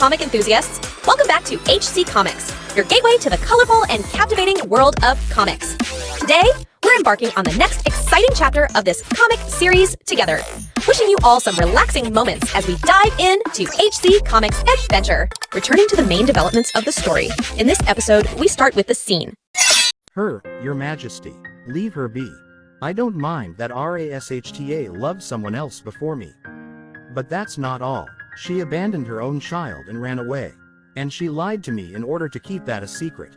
comic enthusiasts! Welcome back to HC Comics, your gateway to the colorful and captivating world of comics. Today, we're embarking on the next exciting chapter of this comic series together. Wishing you all some relaxing moments as we dive into HC Comics adventure. Returning to the main developments of the story, in this episode, we start with the scene. Your Majesty, leave her be. I don't mind that Rashta loved someone else before me. But that's not all. She abandoned her own child and ran away. And she lied to me in order to keep that a secret.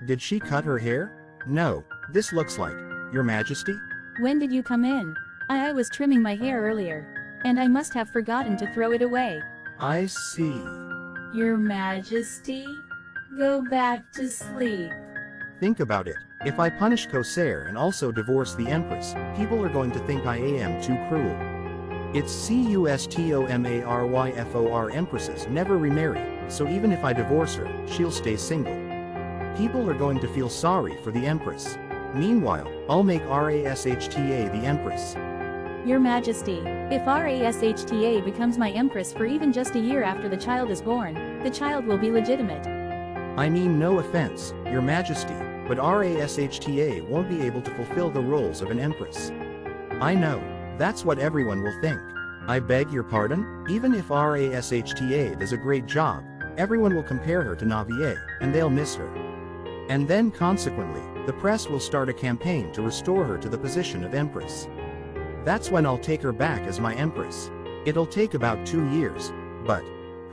Did she cut her hair? No, this looks like, Your Majesty? When did you come in? I was trimming my hair earlier. And I must have forgotten to throw it away. I see. Your Majesty? Go back to sleep. Think about it. If I punish Corsair and also divorce the Empress, people are going to think I am too cruel. It's Customary Empresses never remarry, so even if I divorce her, she'll stay single. People are going to feel sorry for the Empress. Meanwhile, I'll make Rashta the Empress. Your Majesty, if Rashta becomes my Empress for even just a year after the child is born, the child will be legitimate. I mean, no offense, Your Majesty, but Rashta won't be able to fulfill the roles of an Empress. I know, that's what everyone will think. I beg your pardon? Even if Rashta does a great job, everyone will compare her to Navier, and they'll miss her. And then consequently, the press will start a campaign to restore her to the position of Empress. That's when I'll take her back as my Empress. It'll take about 2 years, but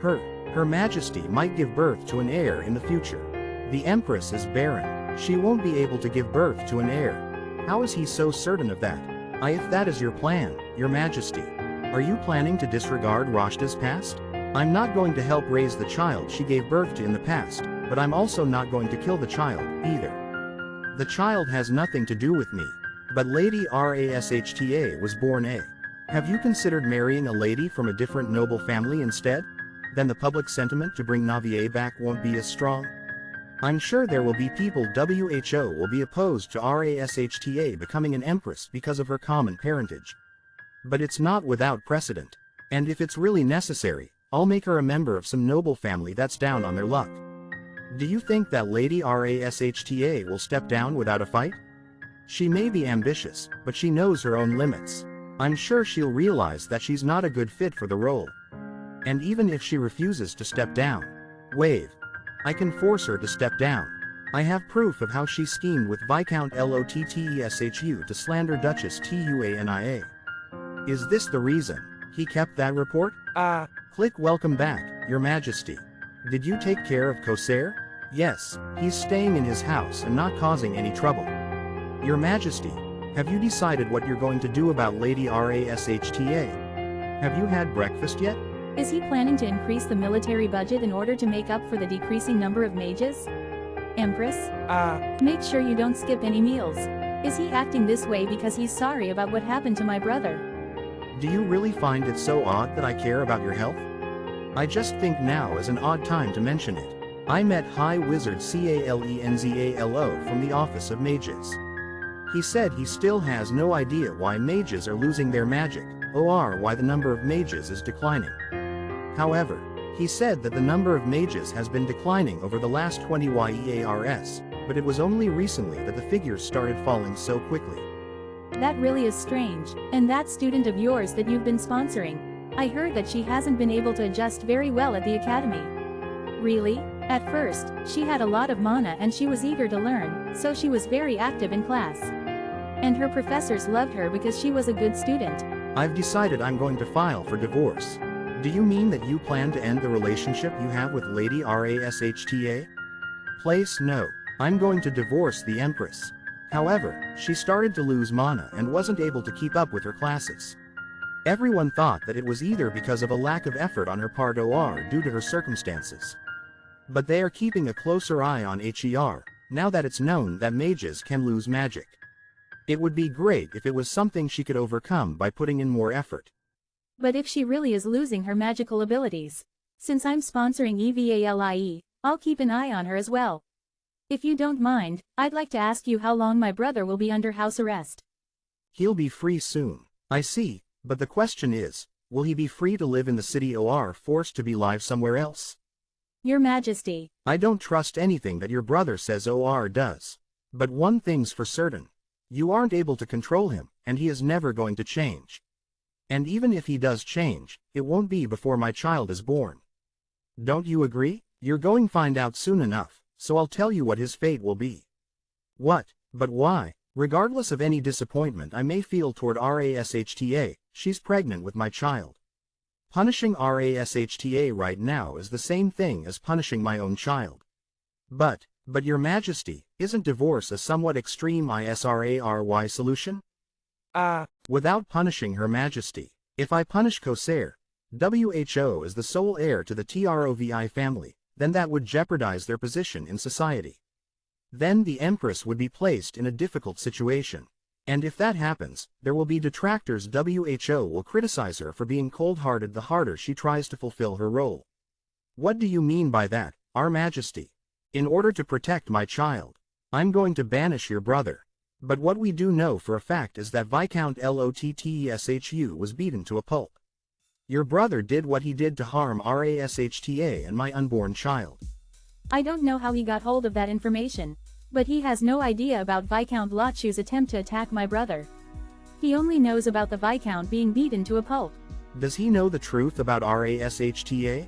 Her Majesty might give birth to an heir in the future. The Empress is barren. She won't be able to give birth to an heir. How is he so certain of that? If that is your plan, Your Majesty, are you planning to disregard Rashta's past? I'm not going to help raise the child she gave birth to in the past, but I'm also not going to kill the child, either. The child has nothing to do with me. But Lady Rashta was born a. Have you considered marrying a lady from a different noble family instead? Then the public sentiment to bring Navier back won't be as strong. I'm sure there will be people who will be opposed to Rashta becoming an empress because of her common parentage. But it's not without precedent. And if it's really necessary, I'll make her a member of some noble family that's down on their luck. Do you think that Lady Rashta will step down without a fight? She may be ambitious, but she knows her own limits. I'm sure she'll realize that she's not a good fit for the role. And even if she refuses to step down, I can force her to step down. I have proof of how she schemed with Viscount Lotteshu to slander Duchess Tuania. Is this the reason he kept that report? Click welcome back, Your Majesty. Did you take care of Corsair? Yes, he's staying in his house and not causing any trouble. Your Majesty, have you decided what you're going to do about Lady Rashta? Have you had breakfast yet? Is he planning to increase the military budget in order to make up for the decreasing number of mages? Empress? Make sure you don't skip any meals. Is he acting this way because he's sorry about what happened to my brother? Do you really find it so odd that I care about your health? I just think now is an odd time to mention it. I met High Wizard Calenzalo from the Office of Mages. He said he still has no idea why mages are losing their magic, or why the number of mages is declining. However, he said that the number of mages has been declining over the last 20 years, but it was only recently that the figures started falling so quickly. That really is strange. And that student of yours that you've been sponsoring, I heard that she hasn't been able to adjust very well at the academy. Really? At first, she had a lot of mana and she was eager to learn, so she was very active in class. And her professors loved her because she was a good student. I've decided I'm going to file for divorce. Do you mean that you plan to end the relationship you have with Lady Rashta? No, I'm going to divorce the Empress. However, she started to lose mana and wasn't able to keep up with her classes. Everyone thought that it was either because of a lack of effort on her part or due to her circumstances. But they are keeping a closer eye on HER, now that it's known that mages can lose magic. It would be great if it was something she could overcome by putting in more effort. But if she really is losing her magical abilities, since I'm sponsoring EVALIE, I'll keep an eye on her as well. If you don't mind, I'd like to ask you how long my brother will be under house arrest. He'll be free soon. I see, but the question is, will he be free to live in the city or forced to be live somewhere else? Your Majesty. I don't trust anything that your brother says or does. But one thing's for certain. You aren't able to control him, and he is never going to change. And even if he does change, it won't be before my child is born. Don't you agree? You're going to find out soon enough, so I'll tell you what his fate will be. What? But why? Regardless of any disappointment I may feel toward Rashta, she's pregnant with my child. Punishing Rashta right now is the same thing as punishing my own child. But your Majesty, isn't divorce a somewhat extreme ISRARY solution? Without punishing Her Majesty, if I punish Corsair, WHO is the sole heir to the Trovi family, then that would jeopardize their position in society. Then the Empress would be placed in a difficult situation. And if that happens, there will be detractors. WHO will criticize her for being cold-hearted the harder she tries to fulfill her role. What do you mean by that, Our Majesty? In order to protect my child, I'm going to banish your brother. But what we do know for a fact is that Viscount Lotteshu was beaten to a pulp. Your brother did what he did to harm Rashta and my unborn child. I don't know how he got hold of that information, but he has no idea about Viscount Lotteshu's attempt to attack my brother. He only knows about the Viscount being beaten to a pulp. Does he know the truth about Rashta?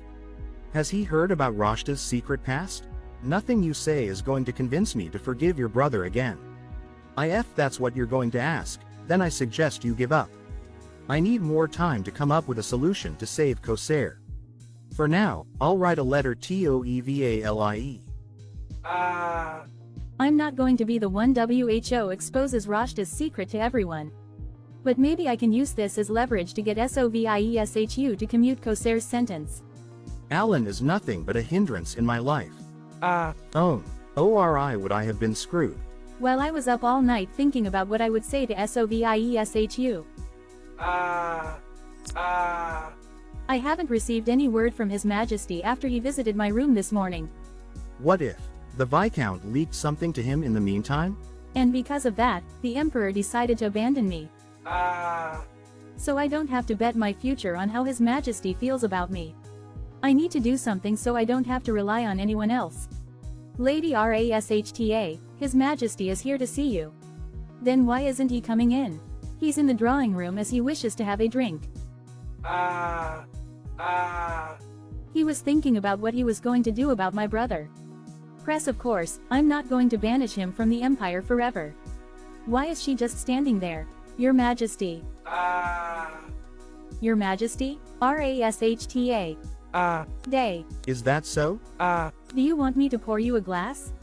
Has he heard about Rashta's secret past? Nothing you say is going to convince me to forgive your brother again. If that's what you're going to ask, then I suggest you give up. I need more time to come up with a solution to save Corsair. For now, I'll write a letter TOEVALIE. I'm not going to be the one WHO exposes Rashta's secret to everyone. But maybe I can use this as leverage to get SOVIESHU to commute Corsair's sentence. Alan is nothing but a hindrance in my life. ORI would I have been screwed. Well, I was up all night thinking about what I would say to SOVIESHU. I haven't received any word from His Majesty after he visited my room this morning. What if the Viscount leaked something to him in the meantime? And because of that, the Emperor decided to abandon me. So I don't have to bet my future on how His Majesty feels about me. I need to do something so I don't have to rely on anyone else. Lady Rashta, His Majesty is here to see you. Then why isn't he coming in? He's in the drawing room as he wishes to have a drink. He was thinking about what he was going to do about my brother. Press, of course, I'm not going to banish him from the Empire forever. Why is she just standing there? Your Majesty. Your Majesty? Rashta. Day. Is that so? Do you want me to pour you a glass?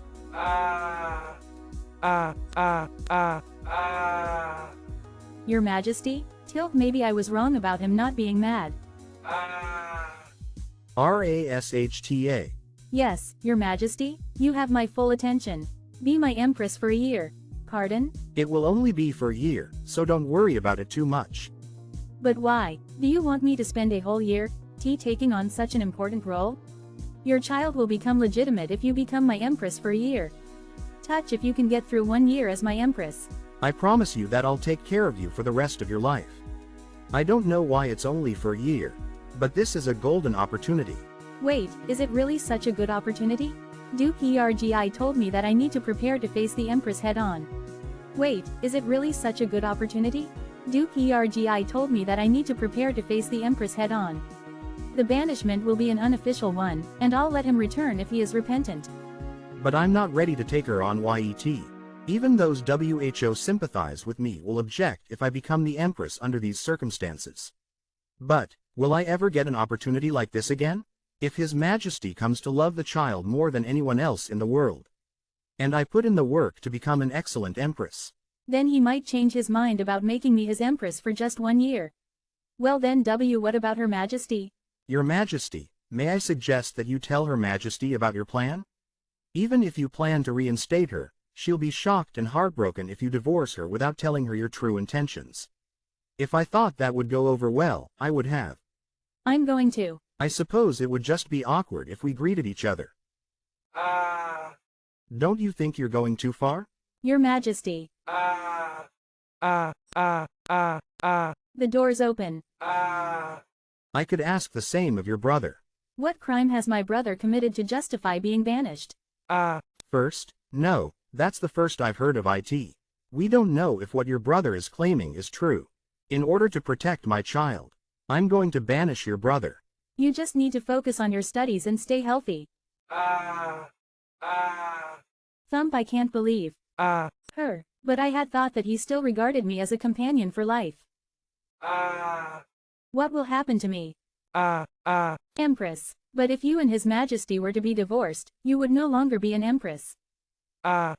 Your Majesty? Tilt, maybe I was wrong about him not being mad. Rashta. Yes, Your Majesty, you have my full attention. Be my Empress for a year. Pardon? It will only be for a year, so don't worry about it too much. But why? Do you want me to spend a whole year, taking on such an important role? Your child will become legitimate if you become my Empress for a year. Touch if you can get through 1 year as my Empress. I promise you that I'll take care of you for the rest of your life. I don't know why it's only for a year, but this is a golden opportunity. Wait, is it really such a good opportunity? Duke Ergi told me that I need to prepare to face the Empress head-on. Wait, is it really such a good opportunity? Duke Ergi told me that I need to prepare to face the Empress head-on. The banishment will be an unofficial one, and I'll let him return if he is repentant. But I'm not ready to take her on yet. Even those WHO sympathize with me will object if I become the Empress under these circumstances. But, will I ever get an opportunity like this again? If His Majesty comes to love the child more than anyone else in the world, and I put in the work to become an excellent Empress, then he might change his mind about making me his Empress for just 1 year. Well then, what about Her Majesty? Your Majesty, may I suggest that you tell Her Majesty about your plan? Even if you plan to reinstate her, she'll be shocked and heartbroken if you divorce her without telling her your true intentions. If I thought that would go over well, I would have. I'm going to. I suppose it would just be awkward if we greeted each other. Don't you think you're going too far? Your Majesty. The door's open. I could ask the same of your brother. What crime has my brother committed to justify being banished? First, no, that's the first I've heard of it. We don't know if what your brother is claiming is true. In order to protect my child, I'm going to banish your brother. You just need to focus on your studies and stay healthy. Thump, I can't believe. Her. But I had thought that he still regarded me as a companion for life. What will happen to me? Empress. But if you and His Majesty were to be divorced, you would no longer be an empress. I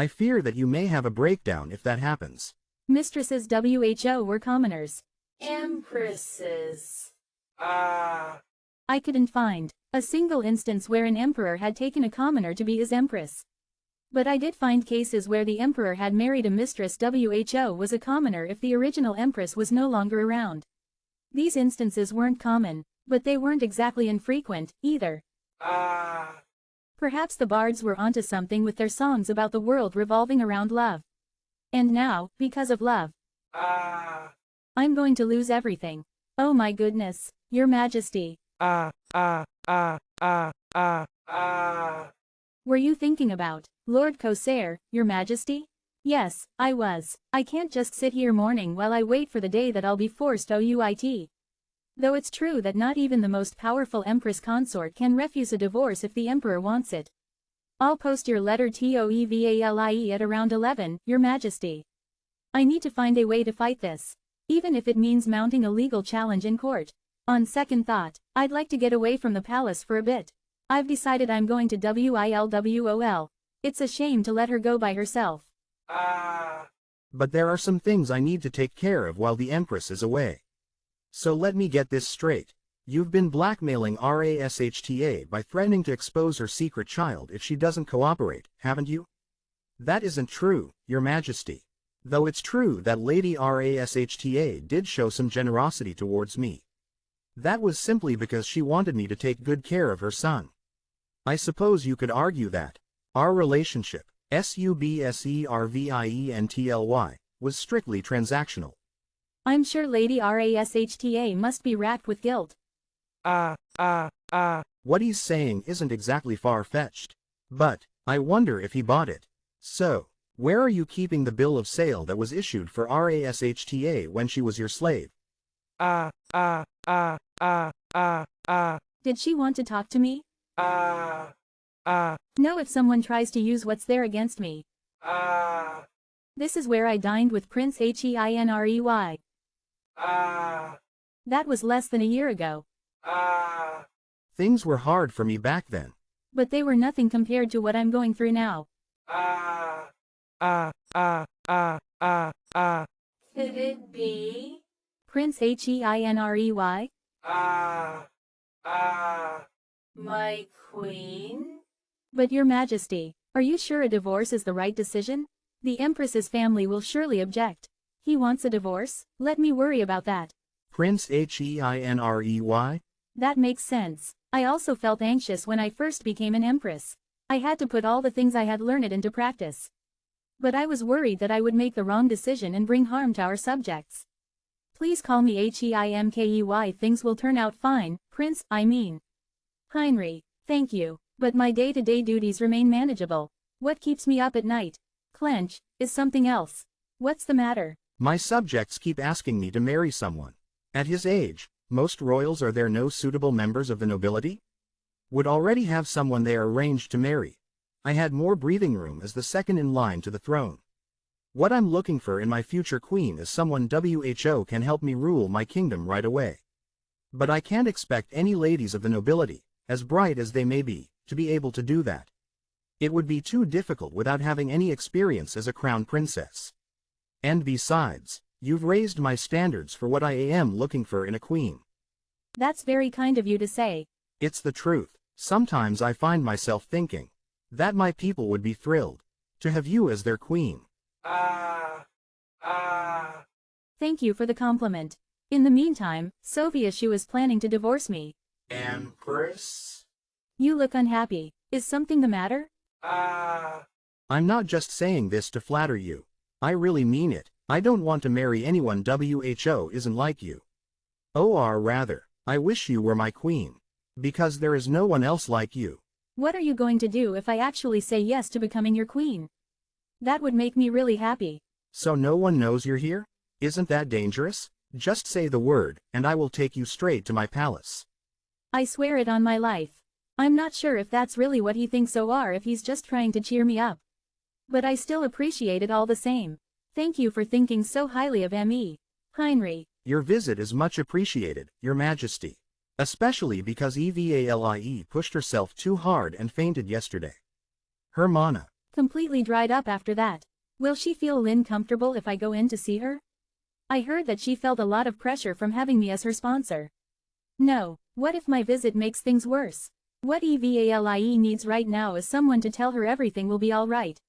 fear that you may have a breakdown if that happens. Mistresses WHO were commoners. Empresses. I couldn't find a single instance where an emperor had taken a commoner to be his empress. But I did find cases where the emperor had married a mistress WHO was a commoner if the original empress was no longer around. These instances weren't common, but they weren't exactly infrequent, either. Perhaps the bards were onto something with their songs about the world revolving around love. And now, because of love, I'm going to lose everything. Oh my goodness, Your Majesty. Were you thinking about Lord Corsair, Your Majesty? Yes, I was. I can't just sit here mourning while I wait for the day that I'll be forced out. Though it's true that not even the most powerful empress consort can refuse a divorce if the emperor wants it. I'll post your letter TOEVALIE at around 11, Your Majesty. I need to find a way to fight this. Even if it means mounting a legal challenge in court. On second thought, I'd like to get away from the palace for a bit. I've decided I'm going to WILWOL. It's a shame to let her go by herself. But there are some things I need to take care of while the Empress is away. So let me get this straight. You've been blackmailing RASHTA by threatening to expose her secret child if she doesn't cooperate, haven't you? That isn't true, Your Majesty. Though it's true that Lady RASHTA did show some generosity towards me. That was simply because she wanted me to take good care of her son. I suppose you could argue that our relationship, SUBSERVIENTLY, was strictly transactional. I'm sure Lady RASHTA must be racked with guilt. What he's saying isn't exactly far-fetched. But, I wonder if he bought it. So, where are you keeping the bill of sale that was issued for RASHTA when she was your slave? Did she want to talk to me? No, if someone tries to use what's there against me. This is where I dined with Prince HEINREY. That was less than a year ago. Things were hard for me back then. But they were nothing compared to what I'm going through now. Could it be Prince HEINREY? My queen? But Your Majesty, are you sure a divorce is the right decision? The Empress's family will surely object. He wants a divorce? Let me worry about that. Prince HEINREY? That makes sense. I also felt anxious when I first became an empress. I had to put all the things I had learned into practice. But I was worried that I would make the wrong decision and bring harm to our subjects. Please call me HEIMKEY. Things will turn out fine, Prince, I mean. Heinrich, thank you, but my day-to-day duties remain manageable. What keeps me up at night? Clench, is something else. What's the matter? My subjects keep asking me to marry someone. At his age, most royals are there no suitable members of the nobility? Would already have someone they are arranged to marry. I had more breathing room as the second in line to the throne. What I'm looking for in my future queen is someone WHO can help me rule my kingdom right away. But I can't expect any ladies of the nobility, as bright as they may be, to be able to do that. It would be too difficult without having any experience as a crown princess. And besides, you've raised my standards for what I am looking for in a queen. That's very kind of you to say. It's the truth. Sometimes I find myself thinking that my people would be thrilled to have you as their queen. Thank you for the compliment. In the meantime, Soviashu is planning to divorce me. Empress? You look unhappy. Is something the matter? I'm not just saying this to flatter you. I really mean it. I don't want to marry anyone who isn't like you. Or rather, I wish you were my queen. Because there is no one else like you. What are you going to do if I actually say yes to becoming your queen? That would make me really happy. So no one knows you're here? Isn't that dangerous? Just say the word, and I will take you straight to my palace. I swear it on my life. I'm not sure if that's really what he thinks or if he's just trying to cheer me up. But I still appreciate it all the same. Thank you for thinking so highly of me. Heinrich. Your visit is much appreciated, Your Majesty. Especially because Evalie pushed herself too hard and fainted yesterday. Her mana completely dried up after that. Will she feel comfortable if I go in to see her? I heard that she felt a lot of pressure from having me as her sponsor. No, what if my visit makes things worse? What Evalie needs right now is someone to tell her everything will be alright.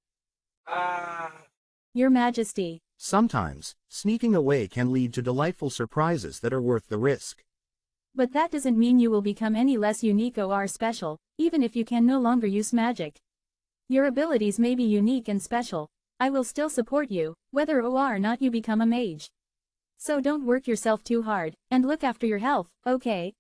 Your Majesty. Sometimes, sneaking away can lead to delightful surprises that are worth the risk. But that doesn't mean you will become any less unique or special, even if you can no longer use magic. Your abilities may be unique and special. I will still support you, whether or not you become a mage. So don't work yourself too hard, and look after your health, okay?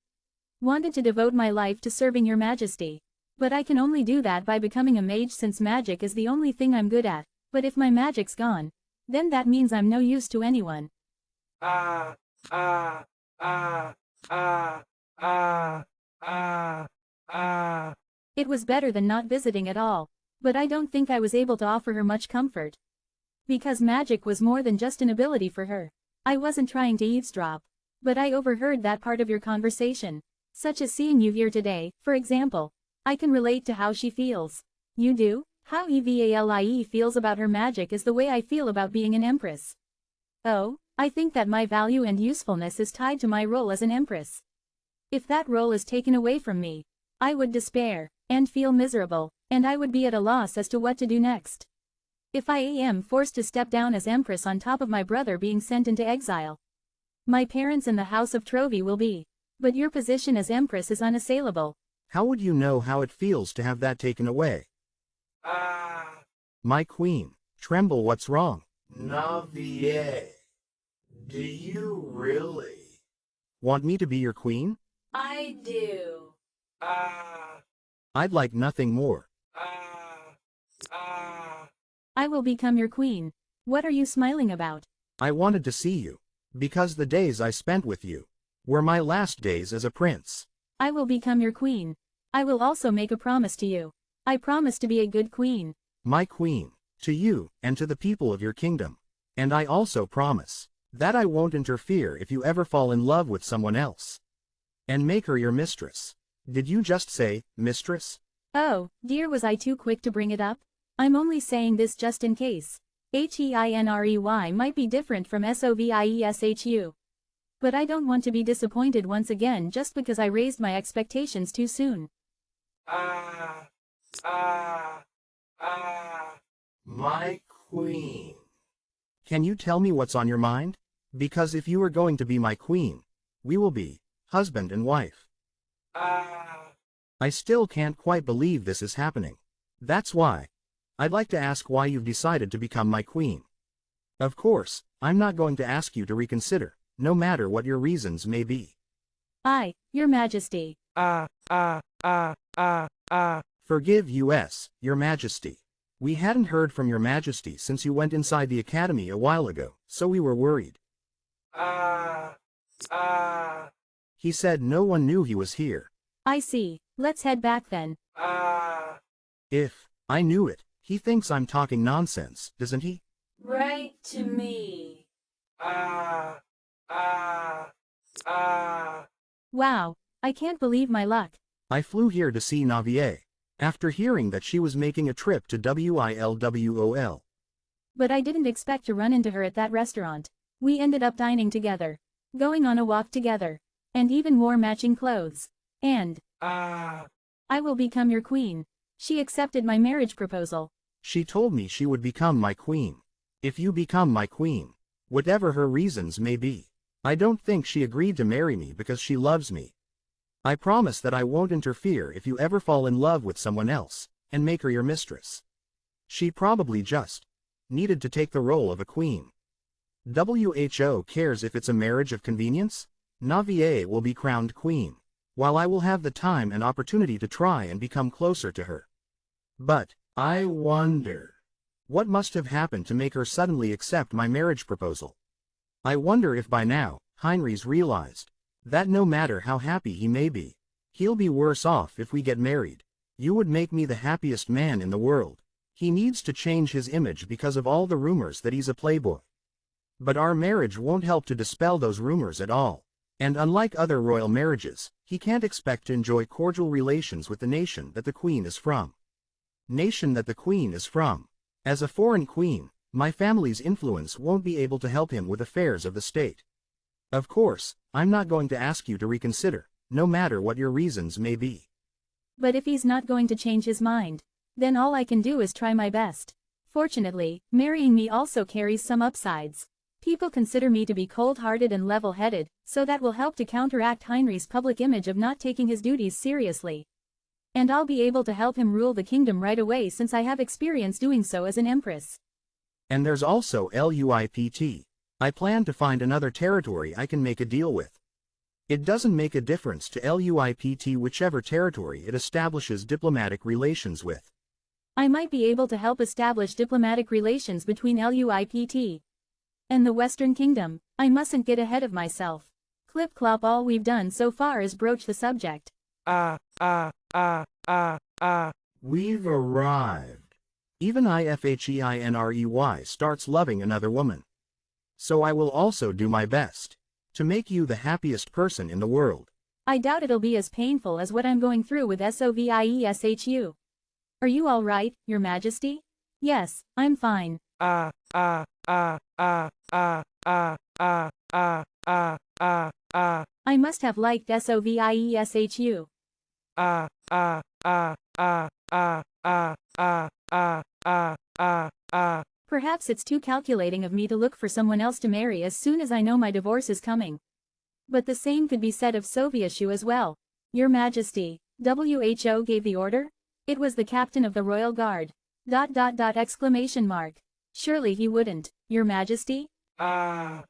Wanted to devote my life to serving Your Majesty. But I can only do that by becoming a mage since magic is the only thing I'm good at. But if my magic's gone, then that means I'm no use to anyone. It was better than not visiting at all. But I don't think I was able to offer her much comfort. Because magic was more than just an ability for her. I wasn't trying to eavesdrop. But I overheard that part of your conversation. Such as seeing you here today, for example. I can relate to how she feels. You do? How Evalie feels about her magic is the way I feel about being an empress. Oh, I think that my value and usefulness is tied to my role as an empress. If that role is taken away from me, I would despair, and feel miserable, and I would be at a loss as to what to do next. If I am forced to step down as empress on top of my brother being sent into exile, my parents and the House of Trovi will be. But your position as empress is unassailable. How would you know how it feels to have that taken away? My queen, tremble, what's wrong? Navier, do you really? Want me to be your queen? I do. I'd like nothing more. I will become your queen. What are you smiling about? I wanted to see you. Because the days I spent with you were my last days as a prince. I will become your queen. I will also make a promise to you. I promise to be a good queen. My queen, to you, and to the people of your kingdom. And I also promise that I won't interfere if you ever fall in love with someone else. And make her your mistress. Did you just say, mistress? Oh, dear, was I too quick to bring it up? I'm only saying this just in case. HEINREY might be different from SOVIESHU. But I don't want to be disappointed once again just because I raised my expectations too soon. My queen. Can you tell me what's on your mind? Because if you are going to be my queen, we will be husband and wife. I still can't quite believe this is happening. That's why I'd like to ask why you've decided to become my queen. Of course, I'm not going to ask you to reconsider, no matter what your reasons may be. Your Majesty. Forgive us, Your Majesty. We hadn't heard from Your Majesty since you went inside the academy a while ago, so we were worried. He said no one knew he was here. I see. Let's head back then. If I knew it, he thinks I'm talking nonsense, doesn't he? Right to me. Wow, I can't believe my luck. I flew here to see Navier, after hearing that she was making a trip to WILWOL. But I didn't expect to run into her at that restaurant. We ended up dining together, going on a walk together, and even wore matching clothes. And I will become your queen. She accepted my marriage proposal. She told me she would become my queen. If you become my queen, whatever her reasons may be, I don't think she agreed to marry me because she loves me. I promise that I won't interfere if you ever fall in love with someone else, and make her your mistress. She probably just needed to take the role of a queen. WHO cares if it's a marriage of convenience? Navier will be crowned queen, while I will have the time and opportunity to try and become closer to her. But, I wonder. what must have happened to make her suddenly accept my marriage proposal? I wonder if by now, Heinrich's realized that no matter how happy he may be, he'll be worse off if we get married. You would make me the happiest man in the world. He needs to change his image because of all the rumors that he's a playboy. But our marriage won't help to dispel those rumors at all. And unlike other royal marriages, he can't expect to enjoy cordial relations with the nation that the queen is from. Nation that the queen is from. As a foreign queen, my family's influence won't be able to help him with affairs of the state. Of course, I'm not going to ask you to reconsider, no matter what your reasons may be. But if he's not going to change his mind, then all I can do is try my best. Fortunately, marrying me also carries some upsides. People consider me to be cold-hearted and level-headed, so that will help to counteract Heinrich's public image of not taking his duties seriously. And I'll be able to help him rule the kingdom right away since I have experience doing so as an empress. And there's also LUIPT. I plan to find another territory I can make a deal with. It doesn't make a difference to LUIPT whichever territory it establishes diplomatic relations with. I might be able to help establish diplomatic relations between LUIPT and the Western Kingdom. I mustn't get ahead of myself. Clip-clop, all we've done so far is broach the subject. We've arrived. Even IFHEINREY starts loving another woman. So I will also do my best to make you the happiest person in the world. I doubt it'll be as painful as what I'm going through with SOVIESHU. Are you all right, Your Majesty? Yes, I'm fine. I must have liked SOVIESHU. Perhaps it's too calculating of me to look for someone else to marry as soon as I know my divorce is coming. But the same could be said of Sovieshu as well. Your Majesty, WHO gave the order? It was the captain of the Royal Guard. .. Surely he wouldn't, Your Majesty? I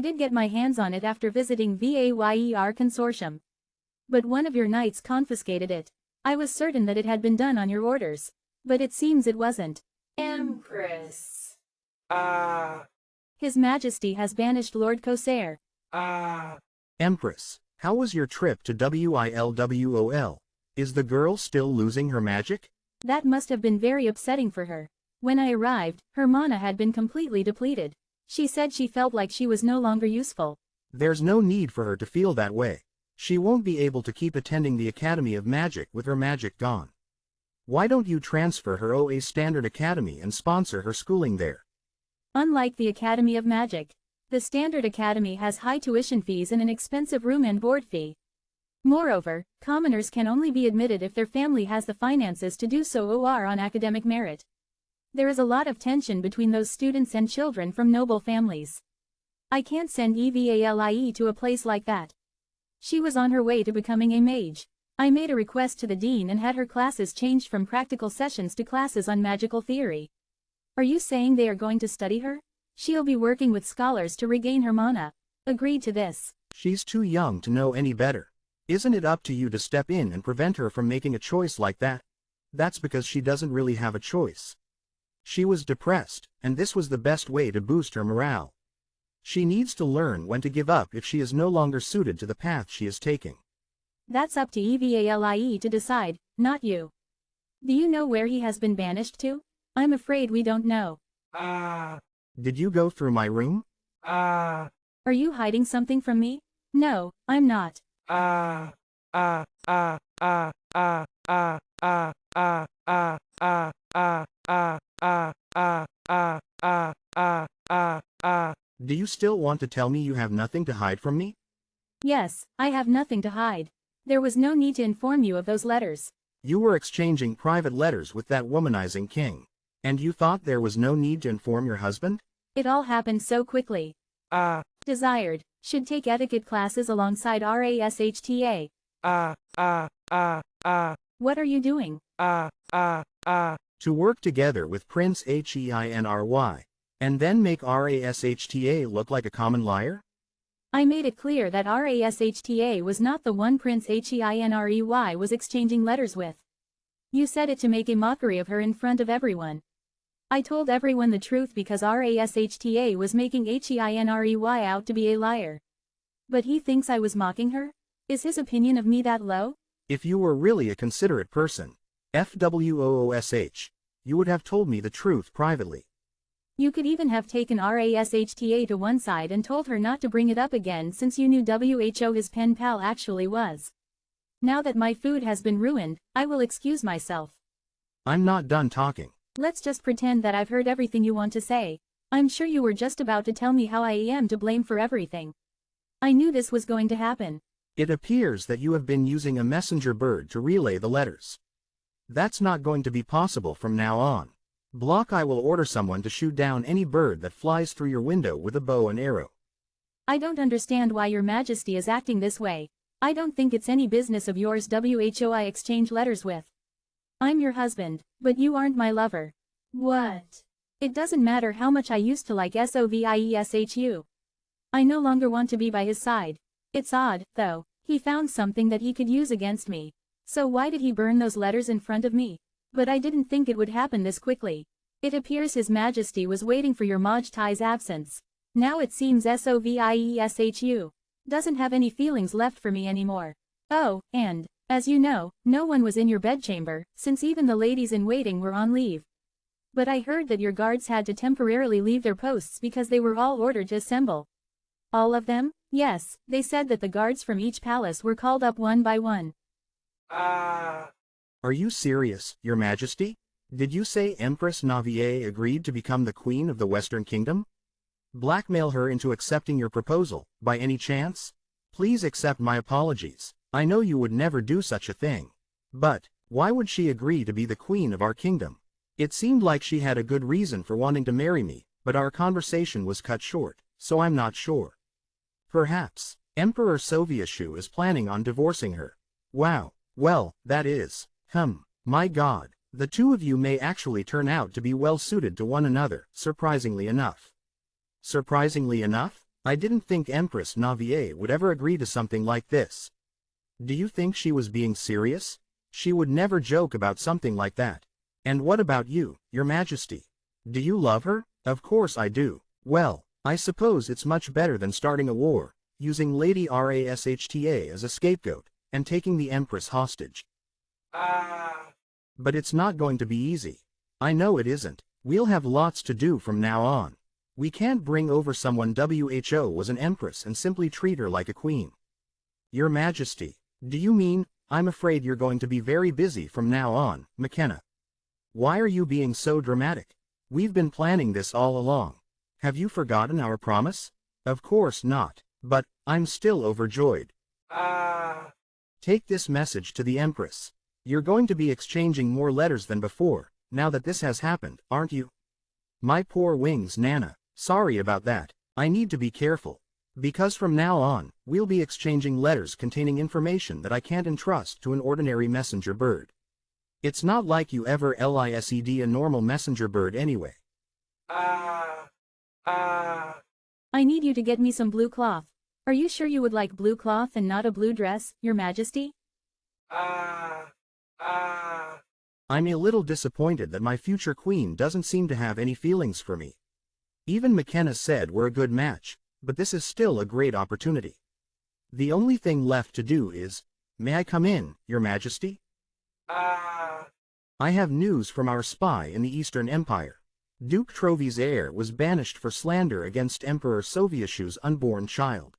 did get my hands on it after visiting VAYER Consortium. But one of your knights confiscated it. I was certain that it had been done on your orders. But it seems it wasn't. Empress. His Majesty has banished Lord Corsair. Empress, how was your trip to WILWOL? Is the girl still losing her magic? That must have been very upsetting for her. When I arrived, her mana had been completely depleted. She said she felt like she was no longer useful. There's no need for her to feel that way. She won't be able to keep attending the Academy of Magic with her magic gone. Why don't you transfer her to a standard academy and sponsor her schooling there? Unlike the Academy of Magic, the Standard Academy has high tuition fees and an expensive room and board fee. Moreover, commoners can only be admitted if their family has the finances to do so or on academic merit. There is a lot of tension between those students and children from noble families. I can't send EVALIE to a place like that. She was on her way to becoming a mage. I made a request to the dean and had her classes changed from practical sessions to classes on magical theory. Are you saying they are going to study her? She'll be working with scholars to regain her mana. Agreed to this. She's too young to know any better. Isn't it up to you to step in and prevent her from making a choice like that? That's because she doesn't really have a choice. She was depressed, and this was the best way to boost her morale. She needs to learn when to give up if she is no longer suited to the path she is taking. That's up to EVALIE to decide, not you. Do you know where he has been banished to? I'm afraid we don't know. Did you go through my room? Are you hiding something from me? No, I'm not. Do you still want to tell me you have nothing to hide from me? Yes, I have nothing to hide. There was no need to inform you of those letters. You were exchanging private letters with that womanizing king. And you thought there was no need to inform your husband? It all happened so quickly. Desired. Should take etiquette classes alongside RASHTA. What are you doing? To work together with Prince Heinry, and then make Rashta look like a common liar? I made it clear that Rashta was not the one Prince Heinry was exchanging letters with. You said it to make a mockery of her in front of everyone. I told everyone the truth because Rashta was making Heinry out to be a liar. But he thinks I was mocking her? Is his opinion of me that low? If you were really a considerate person, FWOOSH, you would have told me the truth privately. You could even have taken Rashta to one side and told her not to bring it up again since you knew who his pen pal actually was. Now that my food has been ruined, I will excuse myself. I'm not done talking. Let's just pretend that I've heard everything you want to say. I'm sure you were just about to tell me how I am to blame for everything. I knew this was going to happen. It appears that you have been using a messenger bird to relay the letters. That's not going to be possible from now on. I will order someone to shoot down any bird that flies through your window with a bow and arrow. I don't understand why your majesty is acting this way. I don't think it's any business of yours who I exchange letters with. I'm your husband, but you aren't my lover. What? It doesn't matter how much I used to like Sovieshu. I no longer want to be by his side. It's odd, though, he found something that he could use against me. So why did he burn those letters in front of me? But I didn't think it would happen this quickly. It appears His Majesty was waiting for your Majtai's absence. Now it seems Sovieshu doesn't have any feelings left for me anymore. Oh, and, as you know, no one was in your bedchamber, since even the ladies in waiting were on leave. But I heard that your guards had to temporarily leave their posts because they were all ordered to assemble. All of them? Yes, they said that the guards from each palace were called up one by one. Are you serious, Your Majesty? Did you say Empress Navier agreed to become the Queen of the Western Kingdom? Blackmail her into accepting your proposal, by any chance? Please accept my apologies. I know you would never do such a thing. But, why would she agree to be the queen of our kingdom? It seemed like she had a good reason for wanting to marry me, but our conversation was cut short, so I'm not sure. Perhaps, Emperor Sovieshu is planning on divorcing her. Wow, well, that is, my god, the two of you may actually turn out to be well suited to one another, surprisingly enough. Surprisingly enough? I didn't think Empress Navier would ever agree to something like this. Do you think she was being serious? She would never joke about something like that. And what about you, Your Majesty? Do you love her? Of course I do. Well, I suppose it's much better than starting a war, using Lady Rashta as a scapegoat, and taking the Empress hostage. But it's not going to be easy. I know it isn't. We'll have lots to do from now on. We can't bring over someone who was an empress and simply treat her like a queen. Your Majesty, do you mean, I'm afraid you're going to be very busy from now on, McKenna? Why are you being so dramatic? We've been planning this all along. Have you forgotten our promise? Of course not, but, I'm still overjoyed. Take this message to the Empress. You're going to be exchanging more letters than before, now that this has happened, aren't you? My poor wings, Nana. Sorry about that. I need to be careful. Because from now on, we'll be exchanging letters containing information that I can't entrust to an ordinary messenger bird. It's not like you ever lised a normal messenger bird anyway. I need you to get me some blue cloth. Are you sure you would like blue cloth and not a blue dress, Your Majesty? I'm a little disappointed that my future queen doesn't seem to have any feelings for me. Even McKenna said we're a good match, but this is still a great opportunity. The only thing left to do is, may I come in, Your Majesty? I have news from our spy in the Eastern Empire. Duke Trovi's heir was banished for slander against Emperor Sovieshu's unborn child.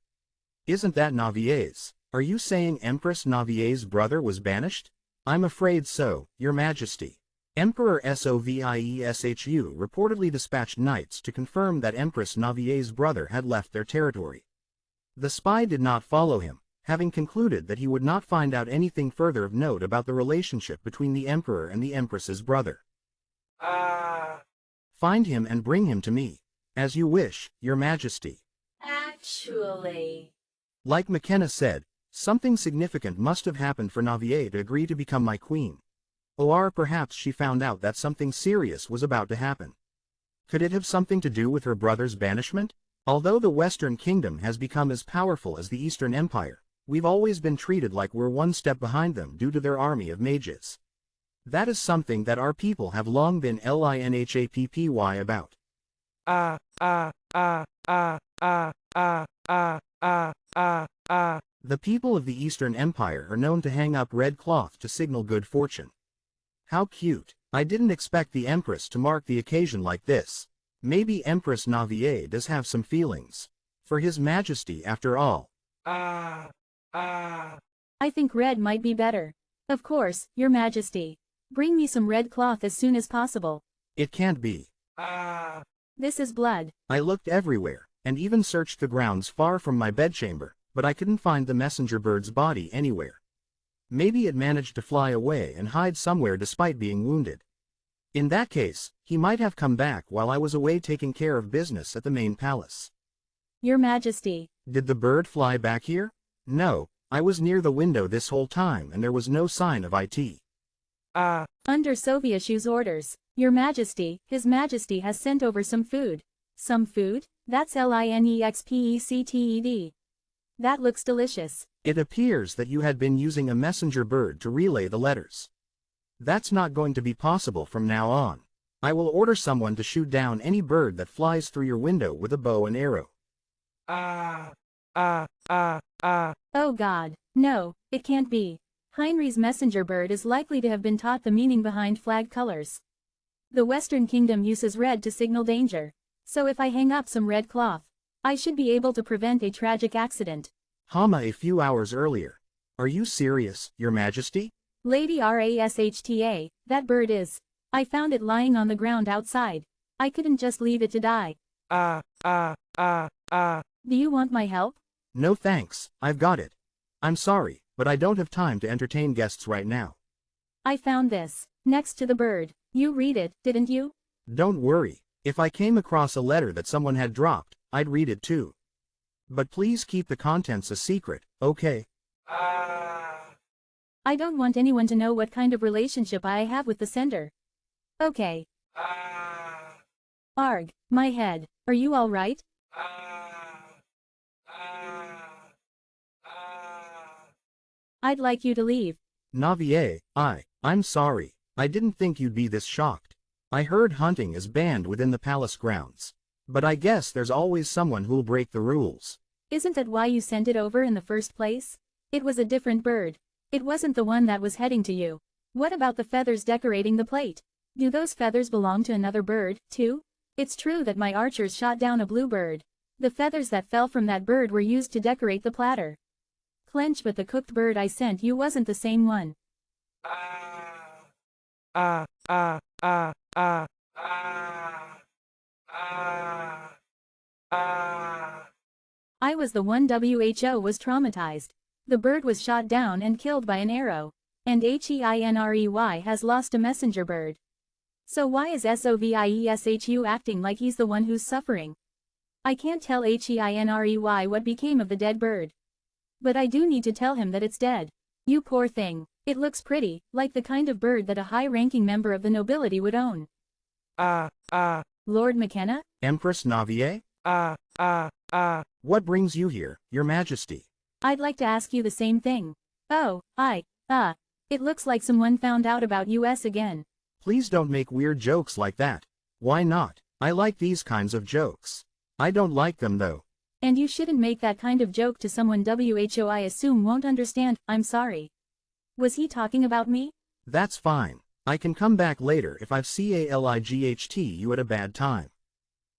Isn't that Navier's? Are you saying Empress Navier's brother was banished? I'm afraid so, Your Majesty. Emperor Sovieshu reportedly dispatched knights to confirm that Empress Navier's brother had left their territory. The spy did not follow him, having concluded that he would not find out anything further of note about the relationship between the Emperor and the Empress's brother. Find him and bring him to me. As you wish, Your Majesty. Actually. Like McKenna said, something significant must have happened for Navier to agree to become my queen. Or perhaps she found out that something serious was about to happen. Could it have something to do with her brother's banishment? Although the Western Kingdom has become as powerful as the Eastern Empire, we've always been treated like we're one step behind them due to their army of mages. That is something that our people have long been linhappy about. The people of the Eastern Empire are known to hang up red cloth to signal good fortune. How cute. I didn't expect the Empress to mark the occasion like this. Maybe Empress Navier does have some feelings for His Majesty after all. I think red might be better. Of course, Your Majesty. Bring me some red cloth as soon as possible. It can't be. This is blood. I looked everywhere, and even searched the grounds far from my bedchamber, but I couldn't find the messenger bird's body anywhere. Maybe it managed to fly away and hide somewhere despite being wounded. In that case, he might have come back while I was away taking care of business at the main palace. Your Majesty. Did the bird fly back here? No, I was near the window this whole time and there was no sign of it. Under Soviet's orders, Your Majesty, His Majesty has sent over some food. Some food? That's linexpected. That looks delicious. It appears that you had been using a messenger bird to relay the letters. That's not going to be possible from now on. I will order someone to shoot down any bird that flies through your window with a bow and arrow. Oh God, no, it can't be. Heinrich's messenger bird is likely to have been taught the meaning behind flag colors. The Western Kingdom uses red to signal danger. So if I hang up some red cloth, I should be able to prevent a tragic accident. Hama a few hours earlier. Are you serious, Your Majesty? Lady Rashta, that bird is. I found it lying on the ground outside. I couldn't just leave it to die. Do you want my help? No thanks, I've got it. I'm sorry, but I don't have time to entertain guests right now. I found this, next to the bird. You read it, didn't you? Don't worry. If I came across a letter that someone had dropped, I'd read it too. But please keep the contents a secret, okay? I don't want anyone to know what kind of relationship I have with the sender. Okay. Arg, my head. Are you all right? I'd like you to leave. Navier, I'm sorry. I didn't think you'd be this shocked. I heard hunting is banned within the palace grounds. But I guess there's always someone who'll break the rules. Isn't that why you sent it over in the first place? It was a different bird. It wasn't the one that was heading to you. What about the feathers decorating the plate? Do those feathers belong to another bird, too? It's true that my archers shot down a blue bird. The feathers that fell from that bird were used to decorate the platter. Clench, but the cooked bird I sent you wasn't the same one. I was the one. WHO was traumatized. The bird was shot down and killed by an arrow. And HEINREY has lost a messenger bird. So why is SOVIESHU acting like he's the one who's suffering? I can't tell HEINREY what became of the dead bird. But I do need to tell him that it's dead. You poor thing. It looks pretty, like the kind of bird that a high-ranking member of the nobility would own. Lord McKenna? Empress Navier? What brings you here, Your Majesty? I'd like to ask you the same thing. Oh, it looks like someone found out about us again. Please don't make weird jokes like that. Why not? I like these kinds of jokes. I don't like them though. And you shouldn't make that kind of joke to someone WHO I assume won't understand. I'm sorry. Was he talking about me? That's fine. I can come back later if I've CALIGHT you at a bad time.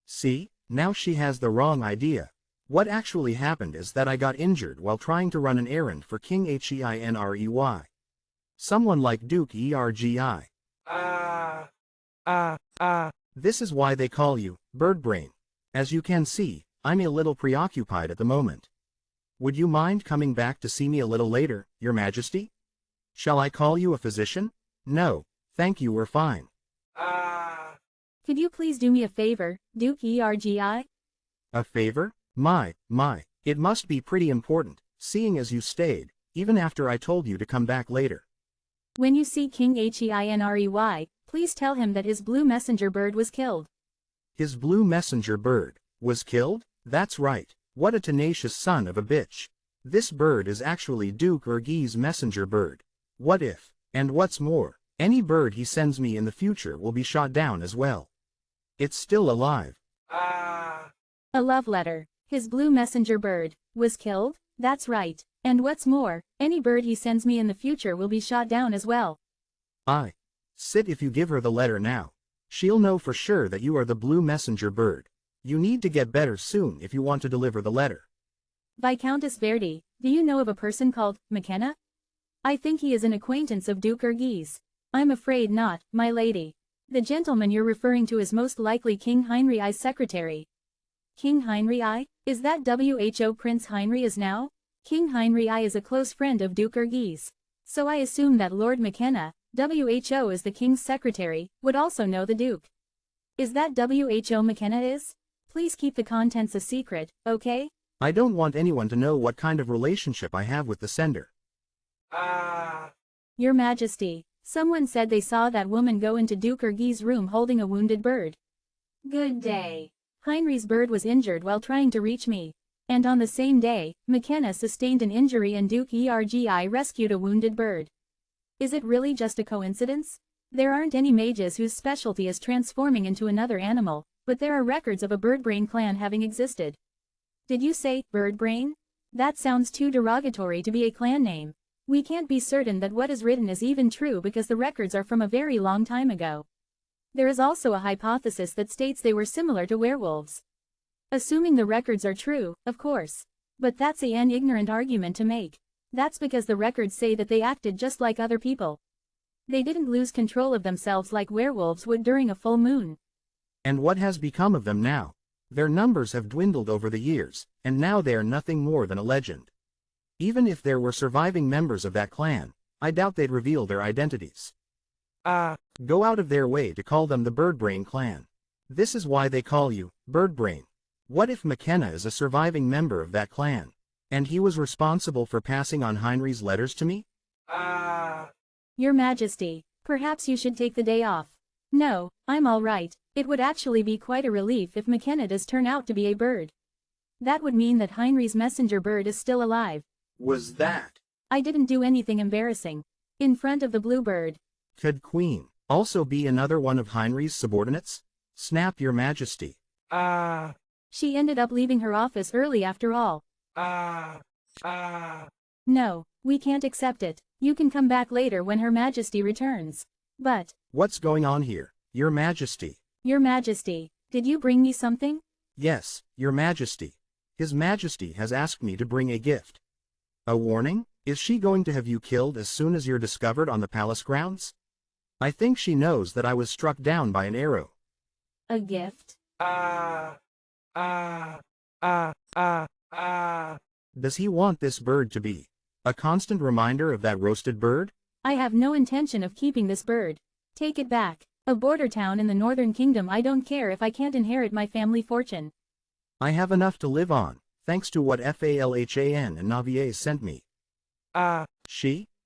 See, now she has the wrong idea. What actually happened is that I got injured while trying to run an errand for King HEINREY. Someone like Duke ERGI. This is why they call you, Bird Brain. As you can see, I'm a little preoccupied at the moment. Would you mind coming back to see me a little later, Your Majesty? Shall I call you a physician? No, thank you, we're fine. Could you please do me a favor, Duke ERGI? A favor? My, it must be pretty important, seeing as you stayed, even after I told you to come back later. When you see King Heinrey, please tell him that his blue messenger bird was killed. His blue messenger bird was killed? That's right. What a tenacious son of a bitch. This bird is actually Duke Urgi's messenger bird. What if, and what's more, any bird he sends me in the future will be shot down as well. It's still alive. A love letter. His blue messenger bird was killed? That's right. And what's more, any bird he sends me in the future will be shot down as well. Sit if you give her the letter now. She'll know for sure that you are the blue messenger bird. You need to get better soon if you want to deliver the letter. Viscountess Verdi, do you know of a person called McKenna? I think he is an acquaintance of Duke Urgi's. I'm afraid not, my lady. The gentleman you're referring to is most likely King Heinrey's secretary. King Heinrey? Is that who Prince Heinrey is now? King Heinrey is a close friend of Duke Urgi's. So I assume that Lord McKenna, who is the king's secretary, would also know the Duke. Is that who McKenna is? Please keep the contents a secret, okay? I don't want anyone to know what kind of relationship I have with the sender. Your Majesty, someone said they saw that woman go into Duke Urgi's room holding a wounded bird. Good day. Heinrey's bird was injured while trying to reach me. And on the same day, McKenna sustained an injury and Duke Ergi rescued a wounded bird. Is it really just a coincidence? There aren't any mages whose specialty is transforming into another animal, but there are records of a birdbrain clan having existed. Did you say, birdbrain? That sounds too derogatory to be a clan name. We can't be certain that what is written is even true because the records are from a very long time ago. There is also a hypothesis that states they were similar to werewolves. Assuming the records are true, of course. But that's an ignorant argument to make. That's because the records say that they acted just like other people. They didn't lose control of themselves like werewolves would during a full moon. And what has become of them now? Their numbers have dwindled over the years, and now they are nothing more than a legend. Even if there were surviving members of that clan, I doubt they'd reveal their identities. Go out of their way to call them the Birdbrain clan. This is why they call you, Birdbrain. What if McKenna is a surviving member of that clan, and he was responsible for passing on Heinrey's letters to me? Your Majesty, perhaps you should take the day off. No, I'm all right. It would actually be quite a relief if McKenna does turn out to be a bird. That would mean that Heinrey's messenger bird is still alive. Was that? I didn't do anything embarrassing. In front of the bluebird. Could Queen also be another one of Heinrey's subordinates? Snap, Your Majesty. She ended up leaving her office early after all. No, we can't accept it. You can come back later when Her Majesty returns. But... What's going on here, Your Majesty? Your Majesty, did you bring me something? Yes, Your Majesty. His Majesty has asked me to bring a gift. A warning? Is she going to have you killed as soon as you're discovered on the palace grounds? I think she knows that I was struck down by an arrow. A gift? Does he want this bird to be a constant reminder of that roasted bird? I have no intention of keeping this bird. Take it back. A border town in the Northern Kingdom. I don't care if I can't inherit my family fortune. I have enough to live on, thanks to what Falhan and Navier sent me.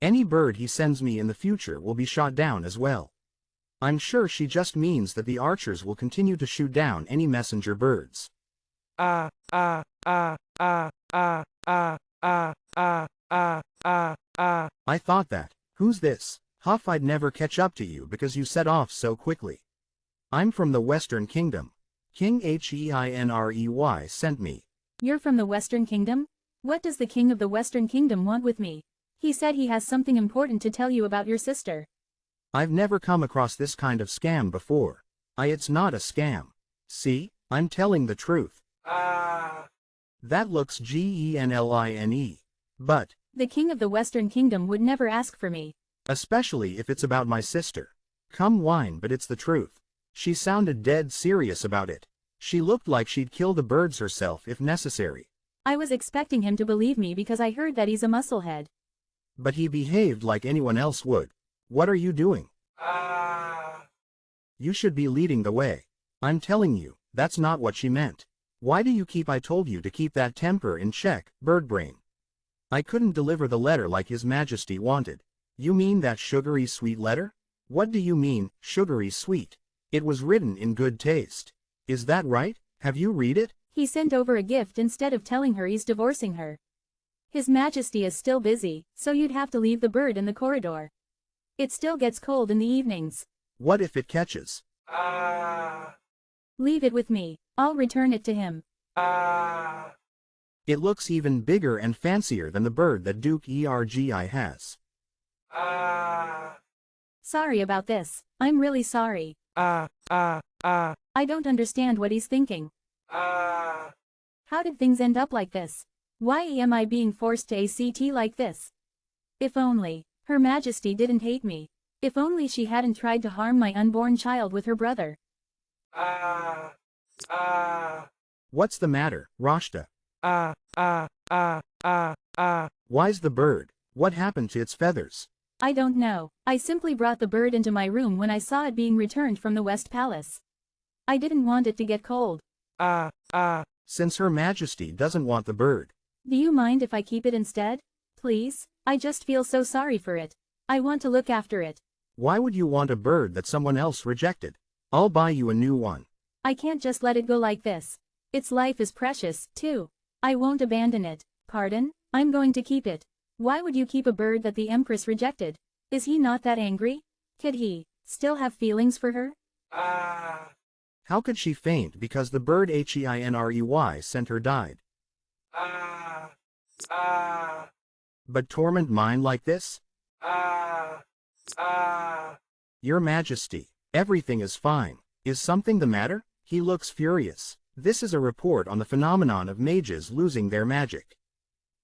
Any bird he sends me in the future will be shot down as well. I'm sure she just means that the archers will continue to shoot down any messenger birds. I thought that. Who's this? Huff, I'd never catch up to you because you set off so quickly. I'm from the Western Kingdom. King Heinrey sent me. You're from the Western Kingdom? What does the King of the Western Kingdom want with me? He said he has something important to tell you about your sister. I've never come across this kind of scam before. It's not a scam. See, I'm telling the truth. That looks genline. But the King of the Western Kingdom would never ask for me. Especially if it's about my sister. Come whine, but it's the truth. She sounded dead serious about it. She looked like she'd kill the birds herself if necessary. I was expecting him to believe me because I heard that he's a musclehead. But he behaved like anyone else would. What are you doing? You should be leading the way. I'm telling you, that's not what she meant. Why do you keep? I told you to keep that temper in check, Birdbrain. I couldn't deliver the letter like His Majesty wanted. You mean that sugary sweet letter? What do you mean, sugary sweet? It was written in good taste. Is that right? Have you read it? He sent over a gift instead of telling her he's divorcing her. His Majesty is still busy, so you'd have to leave the bird in the corridor. It still gets cold in the evenings. What if it catches? Leave it with me. I'll return it to him. It looks even bigger and fancier than the bird that Duke Ergi has. Sorry about this. I'm really sorry. I don't understand what he's thinking. How did things end up like this? Why am I being forced to ACT like this? If only Her Majesty didn't hate me. If only she hadn't tried to harm my unborn child with her brother. What's the matter, Rashta? Why's the bird? What happened to its feathers? I don't know. I simply brought the bird into my room when I saw it being returned from the West Palace. I didn't want it to get cold. Since Her Majesty doesn't want the bird, Do you mind if I keep it instead? Please? I just feel so sorry for it. I want to look after it. why would you want a bird that someone else rejected? I'll buy you a new one. I can't just let it go like this. Its life is precious, too. I won't abandon it. Pardon? I'm going to keep it. Why would you keep a bird that the Empress rejected? Is he not that angry? Could he still have feelings for her? How could she faint because the bird Heinrey sent her died? But torment mine like this? Your Majesty, everything is fine. Is something the matter? He looks furious. This is a report on the phenomenon of mages losing their magic.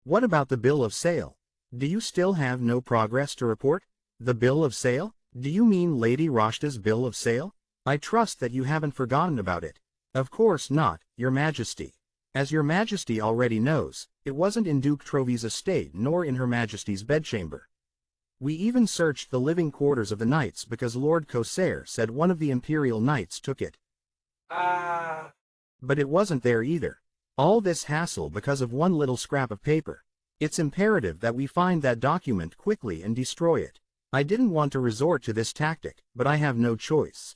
What about the bill of sale? Do you still have no progress to report? The bill of sale? Do you mean Lady Rashta's bill of sale? I trust that you haven't forgotten about it. Of course not, Your Majesty. As Your Majesty already knows, it wasn't in Duke Trovi's estate nor in Her Majesty's bedchamber. We even searched the living quarters of the knights because Lord Corsair said one of the imperial knights took it. But it wasn't there either. All this hassle because of one little scrap of paper. It's imperative that we find that document quickly and destroy it. I didn't want to resort to this tactic, but I have no choice.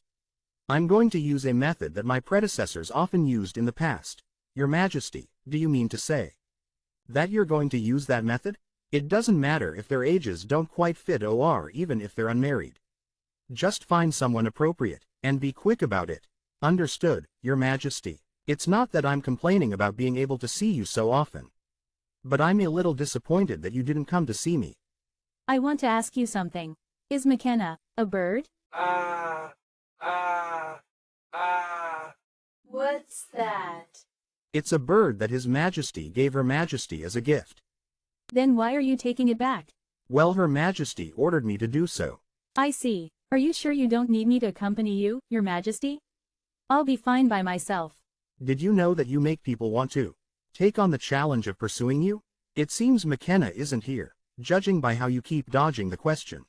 I'm going to use a method that my predecessors often used in the past. Your Majesty, do you mean to say that you're going to use that method? It doesn't matter if their ages don't quite fit or even if they're unmarried. Just find someone appropriate, and be quick about it. Understood, Your Majesty. It's not that I'm complaining about being able to see you so often. But I'm a little disappointed that you didn't come to see me. I want to ask you something. Is McKenna a bird? What's that? It's a bird that His Majesty gave Her Majesty as a gift. Then why are you taking it back? Well, Her Majesty ordered me to do so. I see. Are you sure you don't need me to accompany you, Your Majesty? I'll be fine by myself. Did you know that you make people want to take on the challenge of pursuing you? It seems McKenna isn't here, judging by how you keep dodging the question.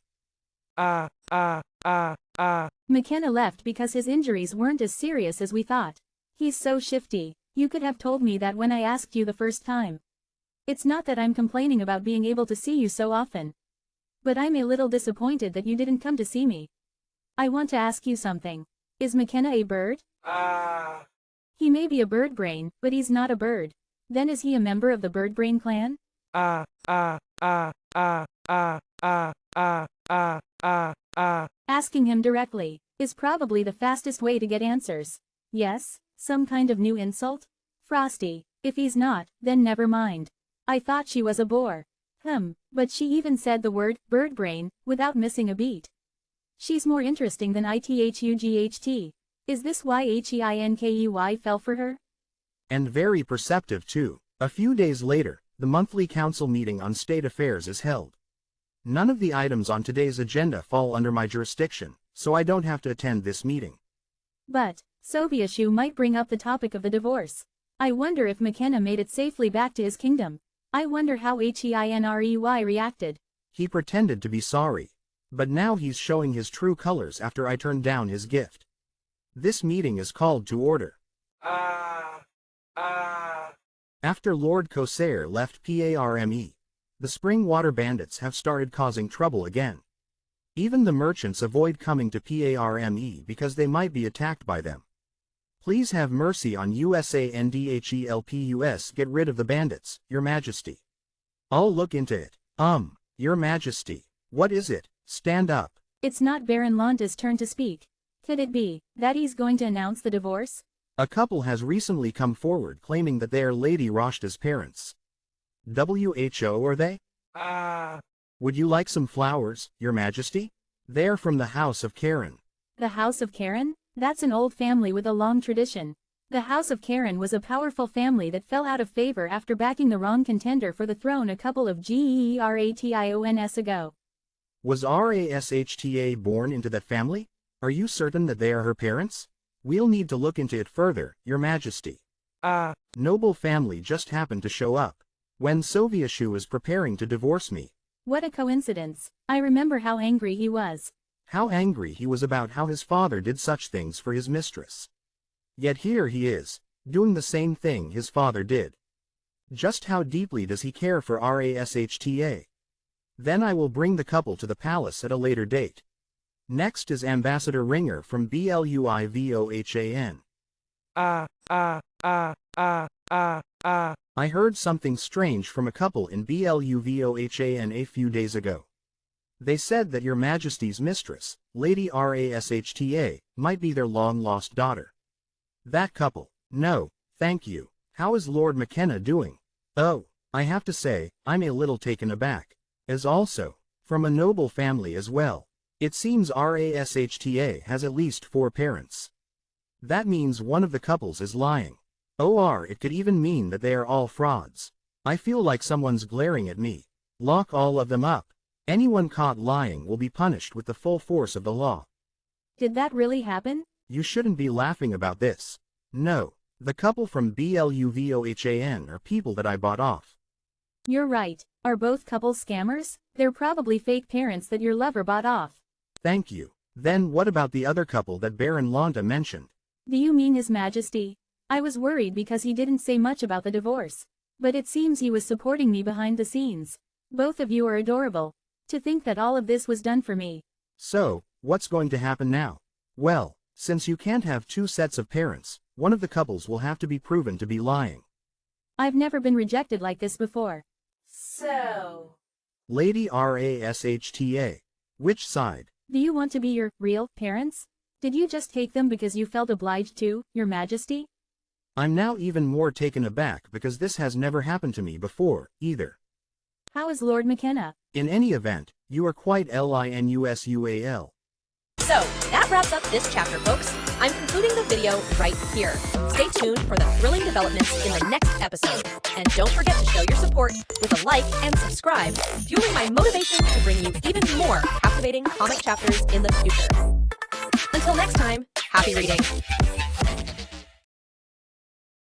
McKenna left because his injuries weren't as serious as we thought. He's so shifty. You could have told me that when I asked you the first time. It's not that I'm complaining about being able to see you so often. But I'm a little disappointed that you didn't come to see me. I want to ask you something. Is McKenna a bird? He may be a bird brain, but he's not a bird. Then is he a member of the bird brain clan? Asking him directly is probably the fastest way to get answers. Yes, some kind of new insult? Frosty, if he's not, then never mind. I thought she was a bore. But she even said the word, bird brain, without missing a beat. She's more interesting than ITHUGHT. Is this why HEINKEY fell for her? And very perceptive too. A few days later, the monthly council meeting on state affairs is held. None of the items on today's agenda fall under my jurisdiction, so I don't have to attend this meeting. But Sobieshu might bring up the topic of the divorce. I wonder if McKenna made it safely back to his kingdom. I wonder how HEINREY reacted. He pretended to be sorry. But now he's showing his true colors after I turned down his gift. This meeting is called to order. After Lord Corsair left PARME, The spring water bandits have started causing trouble again. Even the merchants avoid coming to Parme because they might be attacked by them. Please have mercy on USANDHELPUS. Get rid of the bandits, Your Majesty. I'll look into it. Your Majesty. What is it? Stand up. It's not Baron Londa's turn to speak. Could it be that he's going to announce the divorce? A couple has recently come forward claiming that they are Lady Rashta's parents. WHO are they? Would you like some flowers, Your Majesty? They're from the House of Karen. The House of Karen? That's an old family with a long tradition. The House of Karen was a powerful family that fell out of favor after backing the wrong contender for the throne a couple of generations ago. Was Rashta born into that family? Are you certain that they are her parents? We'll need to look into it further, Your Majesty. Noble family just happened to show up when Soviashu was preparing to divorce me. What a coincidence. I remember how angry he was. How angry he was about how his father did such things for his mistress. Yet here he is, doing the same thing his father did. Just how deeply does he care for Rashta? Then I will bring the couple to the palace at a later date. Next is Ambassador Ringer from BLUIVOHAN. I heard something strange from a couple in BLUVOHAN a few days ago. They said that Your Majesty's mistress, Lady Rashta, might be their long-lost daughter. That couple. No, thank you. How is Lord McKenna doing? Oh, I have to say, I'm a little taken aback. As also, from a noble family as well. It seems Rashta has at least 4 parents. That means one of the couples is lying. Or it could even mean that they are all frauds. I feel like someone's glaring at me. Lock all of them up. Anyone caught lying will be punished with the full force of the law. Did that really happen? You shouldn't be laughing about this. No, the couple from BLUVOHAN are people that I bought off. You're right. Are both couples scammers? They're probably fake parents that your lover bought off. Thank you. Then what about the other couple that Baron Londa mentioned? Do you mean His Majesty? I was worried because he didn't say much about the divorce. But it seems he was supporting me behind the scenes. Both of you are adorable. To think that all of this was done for me. So, what's going to happen now? Well, since you can't have 2 sets of parents, one of the couples will have to be proven to be lying. I've never been rejected like this before. So, Lady Rashta. Which side? Do you want to be your real parents? Did you just take them because you felt obliged to, Your Majesty? I'm now even more taken aback because this has never happened to me before, either. How is Lord McKenna? In any event, you are quite linusual. So, that wraps up this chapter, folks. I'm concluding the video right here. Stay tuned for the thrilling developments in the next episode. And don't forget to show your support with a like and subscribe, fueling my motivation to bring you even more captivating comic chapters in the future. Until next time, happy reading!